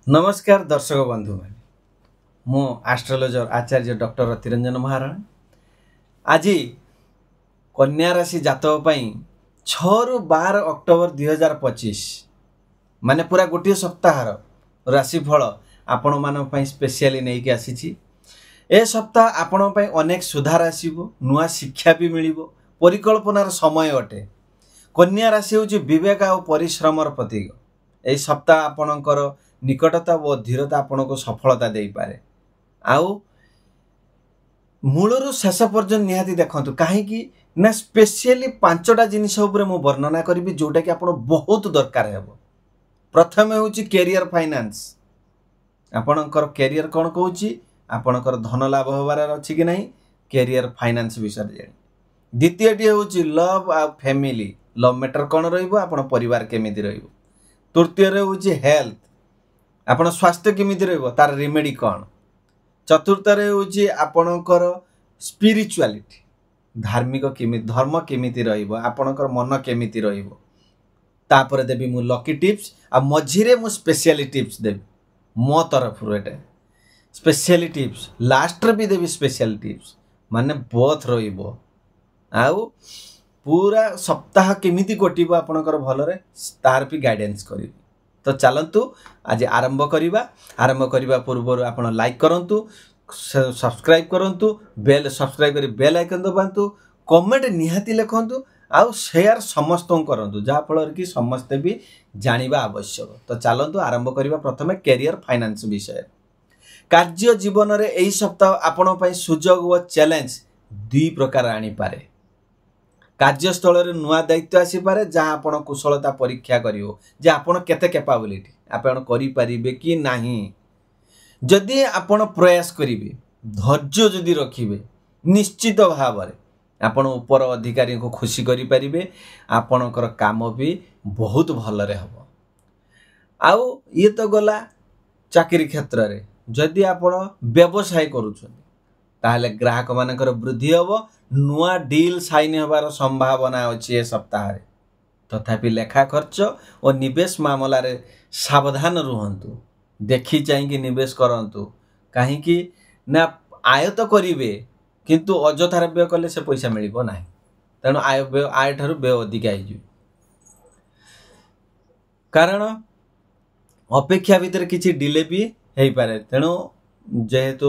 नमस्कार दर्शक बंधु मैंने मु एस्ट्रोलॉजर आचार्य डॉक्टर रतिरंजन महाराणा आज कन्या राशि जातक पई 6 रु 12 अक्टोबर 2025 माने पूरा गोटे सप्ताह राशिफल आपण मान स्पेशली नहीं कि आसी ए सप्ताह आपण अनेक सुधार आसो नुआ शिक्षा भी मिल परिकल्पनार समय अटे। कन्या राशि हूँ विवेक और परिश्रमर प्रतीक। यही सप्ताह आपणकर निकटता और धीरता आपन को सफलता दे पारे। आउ मूलर शेष पर्यंत निहाती देखंतु कहीं ना स्पेशली 5टा जिनिस उपरे मु वर्णना करी जोटा कि आपन बहुत दरकार है। प्रथम हूँ कैरियर फाइनेंस। आपणकर कैरियर कौन कहूँ आपणकर धन लाभ होबार अच्छी कि नहीं कैरियर फाइनेंस विषय जानी। द्वितीयटी हूँ लव आ फैमिली लव मैटर कौन रहा परिवार केमिति रहिबो। तृतीय हूँ हेल्थ आपण स्वास्थ्य केमिति रहिबो तार रेमेडी कौन। चतुर्थ हूँ आपणकर स्पिरिचुआलिटी धार्मिक केमिति धर्म केमिति रहिबो आपणकर मन केमिति रहिबो। तापर देबी मु लकी टिप्स आ मझिरे मु स्पेशली टिप्स देबी मो तरफ एटा स्पेशली टिप्स लास्ट रे भी देबी स्पेशल टिप्स माने बोथ रहिबो। आउ पूरा सप्ताह केमिति कटिबो आपणकर भलरे तार भी गाइडेंस करी। तो चलतु आज आरंभ करवा पूर्व आपण लाइक करंतु सब्सक्राइब करंतु बेल सब्सक्राइब करी बेल आइकन दबांतु कमेंट निहाती लिखंतु आउ शेयर समस्त करंतु जहा फल कि समस्ते भी जानिबा आवश्यक। तो चलतु आरंभ करवा प्रथमे कैरियर फाइनेंस विषय। कार्य जीवन रे एही सप्ताह आपण पई सुजोग व चैलेंज दुई प्रकार आनी पारे। कार्यस्थल रे नुआ दायित्व आसी पारे जहाँ आपण कुशलता परीक्षा करिवो जे आपण केते कैपेबिलिटी आपण करि परिबे कि नाही। जदि आपण प्रयास करिवे धैर्य जदि रखिबे निश्चित भाव में आपण ऊपर अधिकारी को खुशी करि परिबे आपणकर काम भी बहुत भल रे हबो। आउ ये तो गला चाकरी क्षेत्र रे जदि आपण व्यवसाय करूछन ताहले ग्राहक मानकर वृद्धि हबो नुआ डील साइन होबार संभावना अच्छी ए सप्ताह रे। तथापि लेखा खर्च और निवेश मामला रे सावधान रुहंतु देखी चाहिए निवेश करंतु कहीं ना आय तो करिवे किंतु अजथार व्यय कले से पैसा मिलिबो नाही तेणु आय ठारू व्यय अधिक आइजु कारण अपेक्षा भीतर किछि डिले भी हेई पारे। तेणु जेहेतु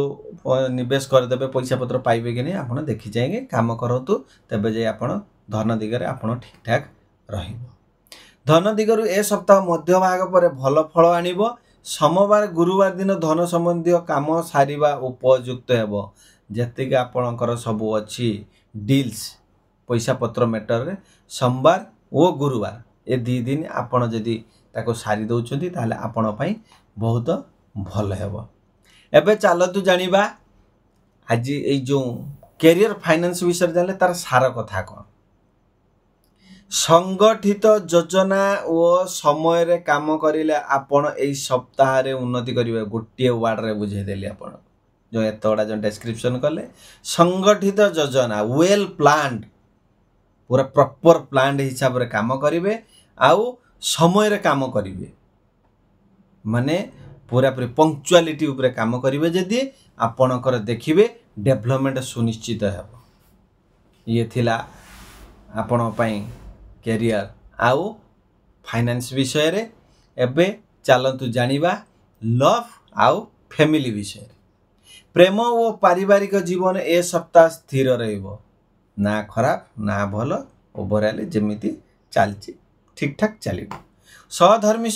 निवेश करदे पैसा पत्र पाइबे कि नहीं आपड़ देखी जाएंगे काम करतु तेबे जे आपड़ धन दिगरे आपड़ ठीक ठाक रहिबो। धन दिगरु ए सप्ताह मध्य भाग पर भल फल आनिबो। सोमवार गुरुवार दिन धन संबंधी काम सारिबा उपयुक्त हेबो। जेतिक आपणकर सबु अछि डील्स पैसा पत्र मैटर रे सोमवार ओ गुरुवार ए दी दिन आपड़ जदि ताको सारी दउछंती ताले आपण पई बहुत भल हेबो। एबे चलतु जानिबा आज ए जो कैरियर फाइनेंस विषय जाने तार सार कथा कौन। संगठित योजना और समय रे काम करिले आपण ए सप्ताह रे उन्नति करिवे गोटे वर्ड रे बुझे देली आपण जो एतोडा जो डिस्क्रिप्शन कले संगठित योजना वेल प्लान्ड पूरा प्रॉपर प्लान्ड हिसाब रे काम करिवे आउ समय रे काम करिवे माने पूरा पूरी पंक्चुअलिटी उपरे काम करिवे जदि आपणकर देखिबे डेवलपमेंट सुनिश्चित हेबो। ये थिला आपण पई कैरियर आउ फाइनेंस विषय रे। एबे चलंतु जानिबा लव आउ फैमिली विषय। प्रेम और पारिवारिक जीवन ए सप्ताह स्थिर रहिबो ना खराब ना भल ओवरऑल जेमिति चलची ठीक ठाक चलिबो। सहधर्मी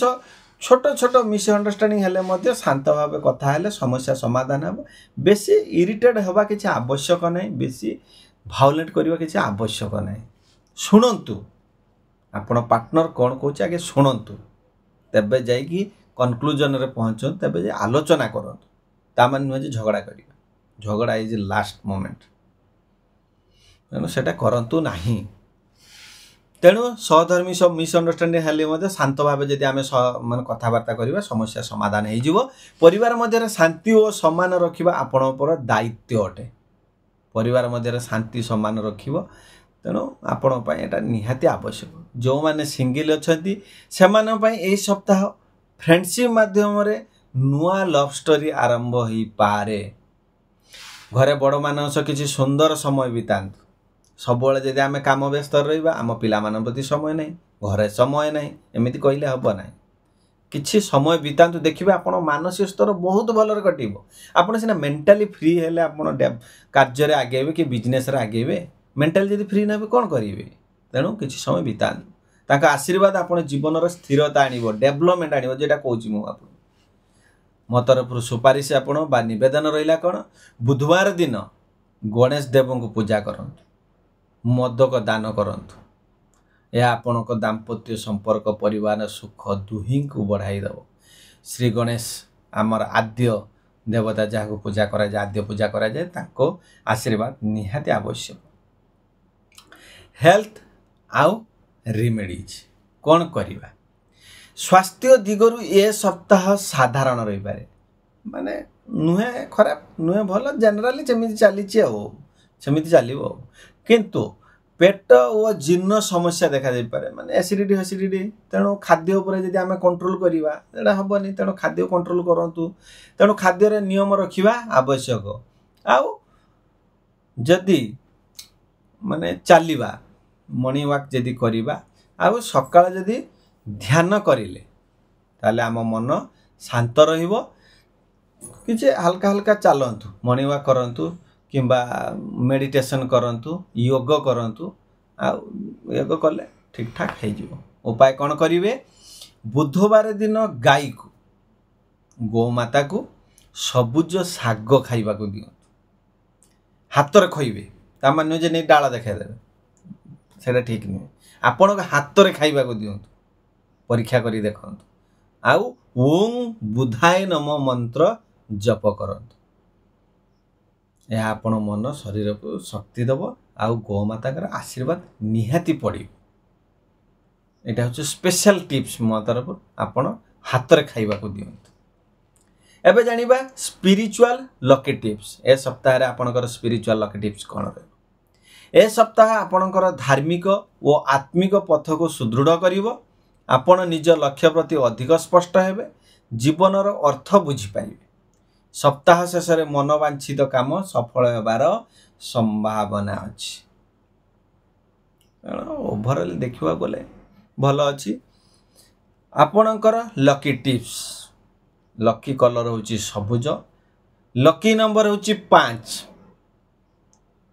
छोट छोट मिसअंडरस्टैंडिंग हेले मध्य शांत भाव कथा हेले समस्या समाधान हे। बेसी इरिटेट हवा किसी आवश्यक नहीं बेसी भाउलेट करवा किसी आवश्यक नहीं। शुणंतु आपण पार्टनर कौन कहूँ आगे शुणंतु तेबे जाइकी कनक्लूजन रे पहुँचन तेबे जे आलोचना करंतु ता मान नुहे झगड़ा करिबा झगड़ा इज लास्ट मोमेंट तेणु सेटा करंतु नाही। तेणु सहधर्मी सब मिसअंडरस्टैंडिंग हेले मध्य शांत भाव जदि आमे माने कथबार्ता करिबा समस्या समाधान हो जिवो। परिवार मध्य शांति और सम्मान रखिबा आपण पर दायित्व अटे। परिवार मध्य शांति सम्मान रखिबो तेणु आपण पई एटा निहाती आवश्यक। जो माने सिंगल अछंती सेमान पई एही सप्ताह फ्रेंडशिप माध्यम रे नुआ लव स्टोरी आरंभ हो पारे घरे बड़ मान किसी सुंदर समय बितातु सब जदि आम काम व्यस्त रहा आम पिलामान प्रति समय नहीं घरे समय नहीं एमती कहले हम ना किछि समय बितातु देखिए आप मानसिक स्तर बहुत भलरे कटो आपड़ सीना मेंटाली फ्री हेले आप कार्य आगेबे कि बिजनेस आगेबे मेंटाली जब फ्री ने कौन करेंगे तेणु किछि समय बितातु आशीर्वाद आप जीवन स्थिरता आनिब डेभलपमेंट आनिब जेटा कहूँ मुझे मो तरफ सुपारिश आपण बा निवेदन रहा कौन बुधवार दिन गणेश देव को पूजा करंतु मोदक दान करंतु यह आपण दाम्पत्य संपर्क परिवार सुख दुही को बढ़ाई दब श्री गणेश आमर आद्य देवता जहाँ पूजा कराए आद्य पूजा कराए ताको आशीर्वाद निहाती आवश्यक हेल्थ आउ रिमेडीज कौन करवा स्वास्थ्य दिगरु ए सप्ताह साधारण रही पारे माने नुहे खराब नुहे भल जनराली सेमती चली चलो किंतु पेट और जीर्ण समस्या देखा जाई पारे माने एसिडिटी तेणु खाद्य उपर जदि आम कंट्रोल करवा एटा हेनी तेणु खाद्य कंट्रोल करंतु तेणु खाद्य नियम रखा आवश्यक आउ जदि माने चलवा मॉर्निंग वॉक जदि करवा आउ सकाळ जदि ध्यान करिले ताले आम मन शांत रहिबो किछि हल्का हल्का चलंतु मॉर्निंग वॉक करंतु किंबा मेडिटेशन करंतु योग करंतु आ योग कले ठीक ठाक हो जिवो उपाय कौन करिवे बुधवार दिन गाई को गोमाता को सबुज शाग खाइबा को दियंतु हाथ रे खइबे ता माने जे नै डाला देखा देबे सेटा ठीक नहीं आपण हाथ रे खाइबा को दियंतु परीक्षा करी देखंतु आउ ओम बुधाय नम मंत्र जप करंतु यह आपण मन शरीर को शक्ति दब आउ गोमाता आशीर्वाद निहाती पड़ी एटा हচ্ছে स्पेशल टिप्स मो तरफ आपण हाथ रे खाइबा को दियंतु एबे जानिबा स्पिरिचुअल लकी टिप्स ए सप्ताह रे आपणकर स्पिरिचुअल लकी टिप्स कोन रे ए सप्ताह आपणकर धार्मिक और आत्मिक पथ को सुदृढ़ करिवो आपण निज लक्ष्य प्रति अधिक स्पष्ट हेबे जीवनर अर्थ बुझी पाइबे सप्ताह शेष में मनोवांछित काम सफल होबार संभावना अछि ओवरऑल देखिबा गले भल अछि आपणकर लकी टिप्स लकी कलर होची सबुज लकी नंबर होची 5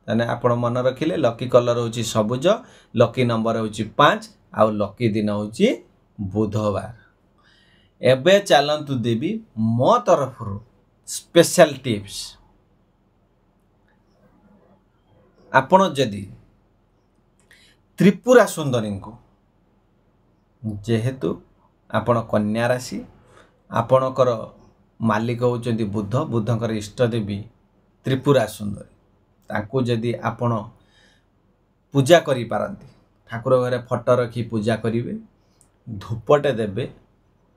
तने आपण मन रखिले लकी कलर होची सबुज लकी नंबर होची 5 आउ लकी दिन होची बुधवार एबे चलंतु देवी मो तरफ स्पेशल टिप्स आपण जदि त्रिपुरा सुंदरी को जेहेतु आपण कन्या राशि आपणकर मालिक होचंदी बुध बुधकर इष्ट देवी त्रिपुरा सुंदरी ताकू जदि आपण पूजा करि पारंती ठाकुर घरे फोटो रखी पूजा करिवे धूपटे देबे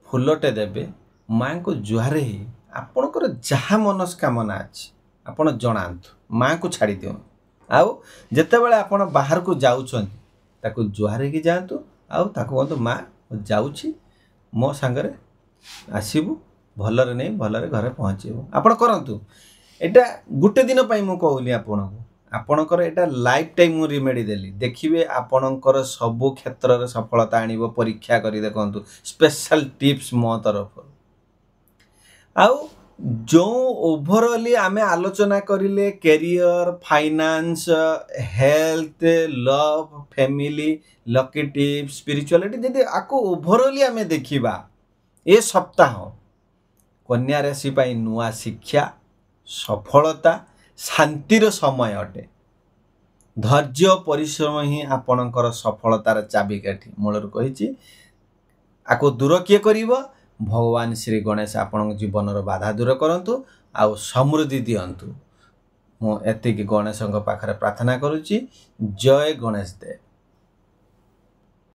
फूलटे देबे माँ को जुहारे ही आपणकर जहाँ मनस्कामना अछि आपण जणांतु माँ को छाड़ी दियो आउ जेतेबेले आपण बाहर को जाउछंती ताकू जुहारे की जातु आउ ताकू कहतु माँ जाउछि मो सांगरे आसीबु भलरे नहीं भलरे घरे पहुँचेबु आपण करंतु एटा गुटे दिन पई मु कहली आपणको आपणकर एटा लाइफ टाइम मु रिमेडी देली देखिबे आपणकर सबु क्षेत्र रे सफलता आनिबो परीक्षा करी देखंतु स्पेशल टिप्स मो तरफ आउ जो ओवरऑल आमे आलोचना करिले career finance health love family lucky tips spirituality जदि आको ओवरऑल आमे देखिबा ए सप्ताह कन्या राशि पाई नुआ शिक्षा सफलता शांतिर समय अटे धैर्य परिश्रम ही आपणकर सफलतार चाबिकाठी मूलर कही आको दूर किए करिवो भगवान श्री गणेश आपण जीवन बाधा दूर करंतु आउ समृद्धि दियंतु मु एतिक गणेश पाखरे प्रार्थना करुच्ची जय गणेश देव।